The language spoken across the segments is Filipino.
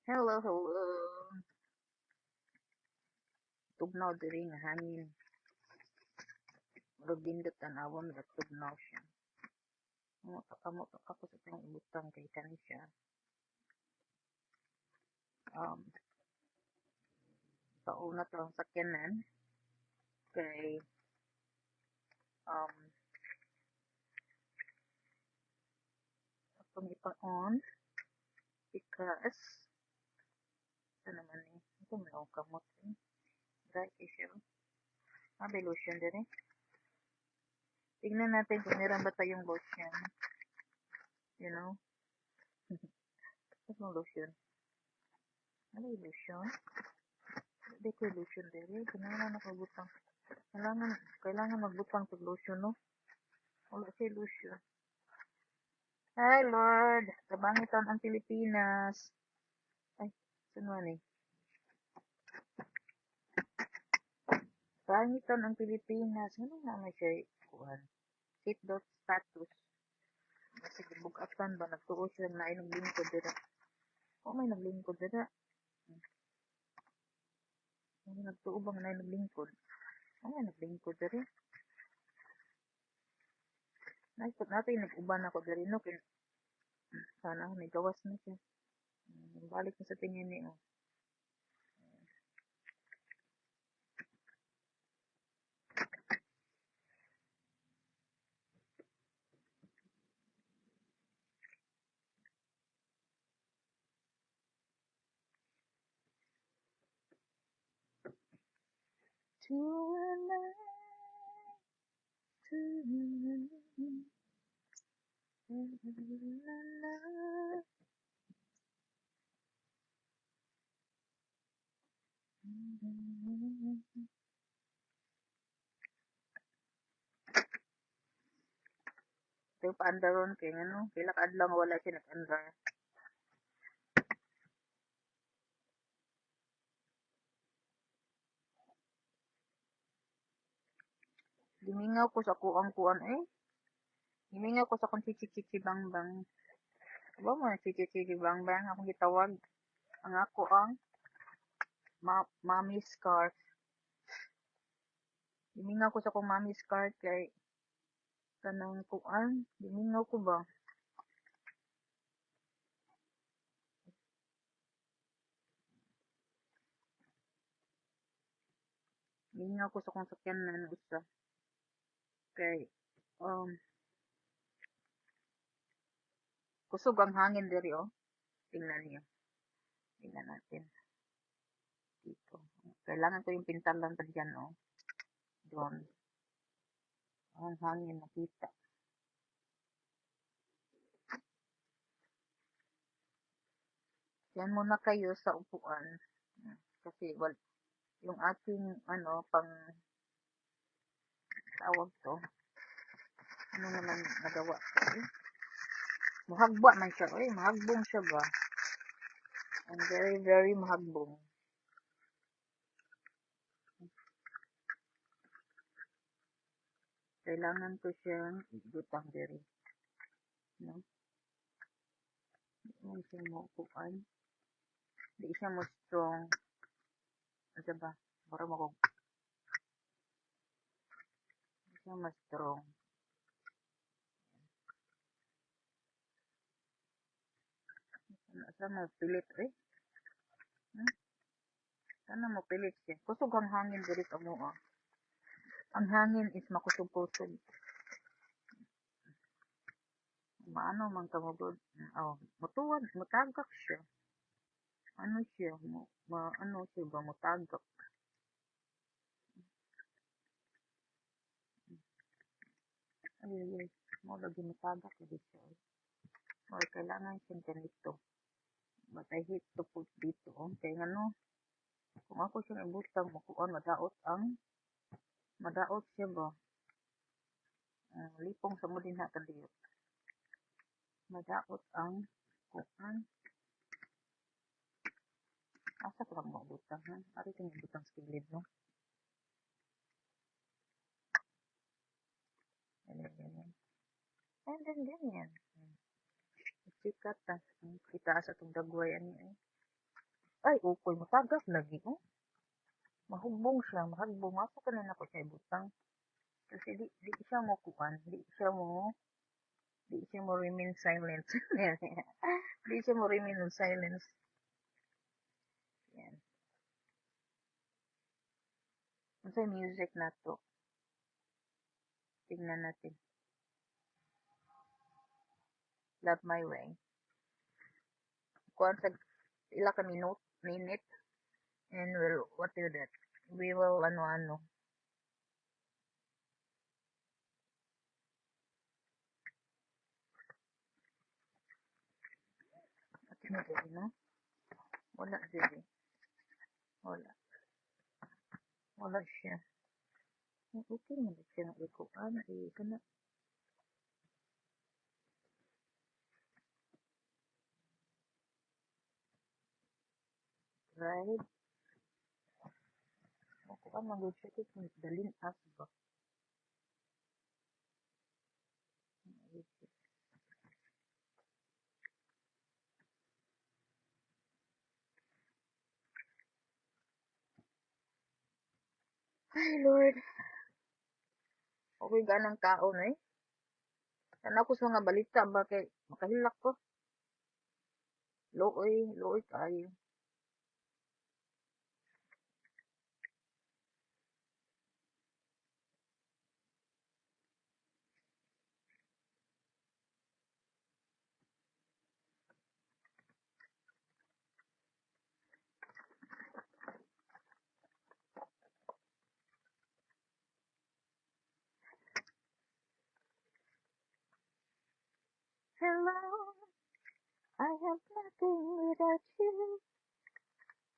Hello, hello. Tugnaw diri nga hangin. Murag dindot tanawon nga tugnaw siya. Amo ako sa tayong ibutang kay kani siya. Um, Pauna to ang sakyanan kay um akong ipa-on because sa naman ito may akong kamot dry issue. May lotion din eh. Tingnan natin kung meron ba tayong lotion. You know? Ito lotion. Ano yung lotion? Hindi ko lotion din eh. Kailangan nakabutang. Kailangan magbutang sa lotion, no? Wala siya lotion. Hi, Lord. Kabangitan ang Pilipinas. Ay, sino eh? Kabangitan ang Pilipinas. Ano naman siya? Kuhan. Seatbelt status. Sige, bugatan ba? Nagtuo siya na ay naglingkod dira. O may naglingkod dira. May nagtuo ba na ay naglingkod? O may naglingkod dira. Naikot natin, nag-uban ako dira. No? Sana may gawas na siya. Balik na sa tingin niya. Ito paandar ron kay ano, pila ka adlaw nga wala siya nag-andar. Gimingaw ko sa kuang-kuan eh. Gimingaw ko sa kung chichi bang bang. Aba mo chichi bang bang akong gitawag. Ang ako ang mommy scarf. Gimingaw ko sa kong mommy scarf kay kanang kuan. Gimingaw ko ba? Gimingaw ko sa kong sakyanan usa. Kay kusog ang hangin diri oh. Tingnan niyo. Tingnan natin. Dito. Kailangan ko yung pintalan pa dyan oh. Doon. Ang hangin nakita. Yan muna kayo sa upuan. Kasi yung ating ano pang tawag to. Ano naman nagawa ko eh. Mahagba man siya. Eh, mahagbong siya ba? And very, very mahagbong. Kailangan ko siyang ibutang diri. No? Hindi siya mo upuan. Hindi siya mo strong. Ano ba? Para mo kong hindi siya mas strong. Sana mo pilit eh. Sana mo pilit siya. Kusog ang hangin diri sa mo ah. Ang hangin is makusog-kusog. Maano man kamugod. Oh, mutuwad, mutagak siya. Ano siya? Ano siya ba? Mutagak. Ay, mo lagi mutagak lagi siya. Or kailangan siyang ganito. But I hate to put dito. Kaya nga no, kung ako siyang ibutang, makuan, madaot siya ba? Lipong sa mo din ha kadiyot. Madaot ang kuan. Asa ko lang mo butang ha? Ari kang butang sa kilid no? Ganyan. And then ganyan. Sikat na. Kita sa itong dagway ani eh. Ay, ukoy mo tagak lagi, oh. Mahubong siya, mahagbong. Asa ka na nako siya ibutang. Kasi di siya mo kuan, di siya mo remain silent. Di siya mo remain in silence. Yan. Ano music na to? Tingnan natin. Love My Way. Kuan sa ila ka minute, and what do that? We will ano-ano. At ano din, no? Wala din. Wala. Wala siya. Okay mo siya ng ikuan. Kana. Right? Kuan mag-check it kung dalin as ba. Ay, Lord. Okay ganang kaon eh. Sana ako sa mga balita ba kay makahilak ko. Looy kayo. Hello, I have nothing without you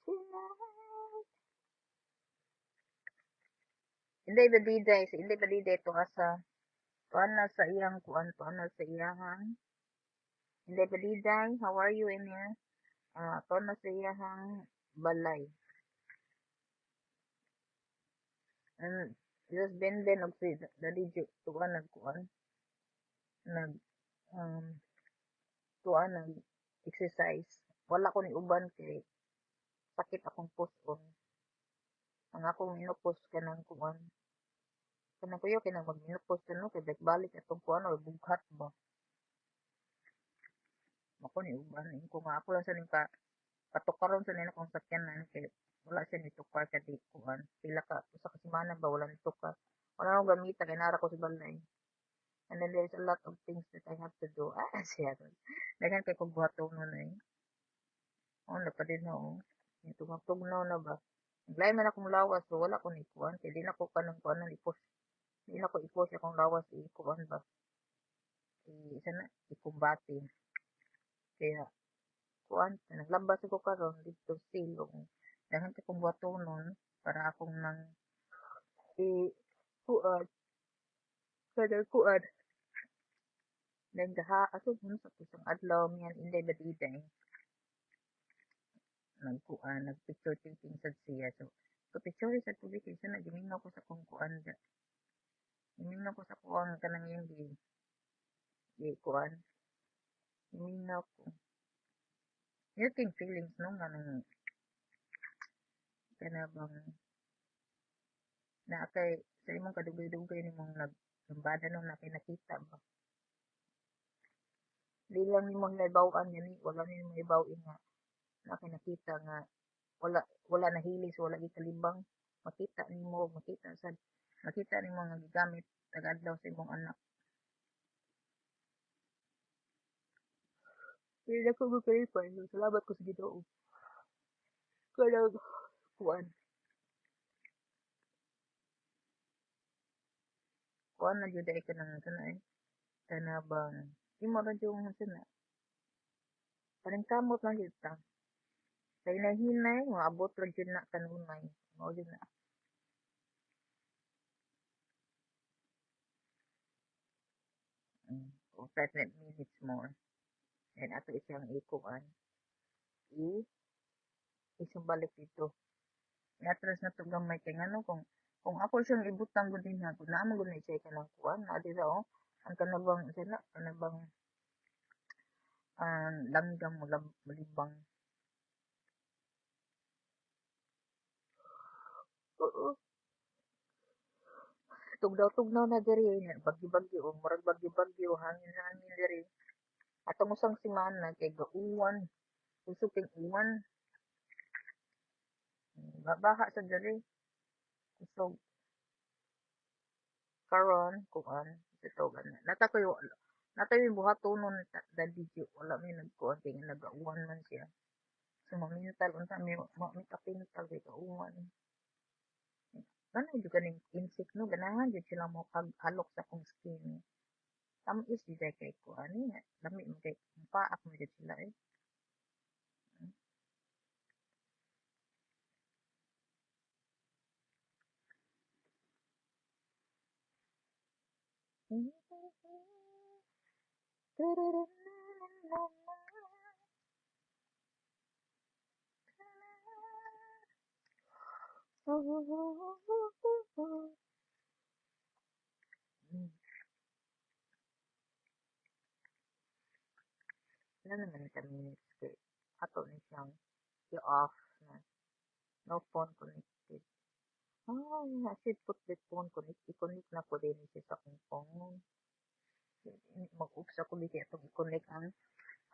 tonight. Hindi ba diday to asa tuan na sa iyang kuan tuan na sa iyang hindi ba diday how are you in here tuan na sa iyang balay and just benden og si dadi tuan nagkuan nag um, tuan nag exercise wala ko ni uban kay sakit akong puson ang akong minupos kanang kuan kanang kuyo kinang magminupos kuno kay balik atong kuan or bughat ba ako ni uban ko nga ako lang sa ning patukaron sa nila kung sakyanan kay wala siya nitukar kadi kuan pila ka usa ka semana ba wala nitukar wala akong gamita kay nara ko sa balay and then there's a lot of things that I have to do siya daghan kay kog buhaton nun eh na pa din no tugnaw na ba naglay man akong lawas so wala ko ni kuan kay di na ko kanang kuan ng ipos di na ko ipos akong lawas kuan ba isa na ikumbati kaya kuan naglabas ko karon dito silong daghan kay kong buhatonon para akong nang kuan kada kuan then gaha aso mo sa isang adlaw miyan inday badiday nagkuan nagpicture taking sad siya so picture sa tubig kaysa nagiminaw ko sa kong kuan giminaw ko sa kuan kanang yung di kuan giminaw ko yung feelings no nga nang kana bang na kay sa imong kadugay-dugay nimong nagbada no na kay nakita ba di lang nimong naibaw-an gani wala nimong ibaw-in nga na kay nakita nga wala wala nahilis wala gikalibang makita nimo nga gigamit taga-adlaw sa imong anak kaya dako mo kalipay salamat ko sa Ginoo kanang kuan kuan na jud ay kanang kanay kana bang imo ra jud sana parang kamot lang jud ta kay nahinay moabot ra jud na kanunay mao jud na 5 minutes more and ato isang ikuan i isang balik dito natras na to gamay kay ngano kung ako siyang ibutang gud din ha kung naa man gud na siya kanang kuan na dira oh ang kanabang sana kanabang langgam mo libang Oo. Tugnaw-tugnaw na diri bagyo-bagyo o murag bagyo-bagyo, hangin-hangin diri. Atong usang semana kay gauwan, kusog kay uwan, baha sa diri. Kusog karon kuan ito gani. Natakoy buhatonon da video wala may nagkuan kay nagauwan man siya. So mamintal unta may kapintal kay kauwan. Ganun jud kaning insect no ganahan jud sila mo halok sa akong skin. Tamis jud kay kuan ni lami mo kay paak mo jud sila eh. Wala naman ka minutes kay ato ni siyang i-off na. No phone connected. Ah, I should put the phone connect. I-connect na ko din siya sa akong phone. Mag-oops ako di kaya itong i-connect ang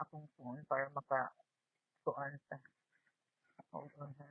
akong phone para maka-tuan sa. Hold on ha.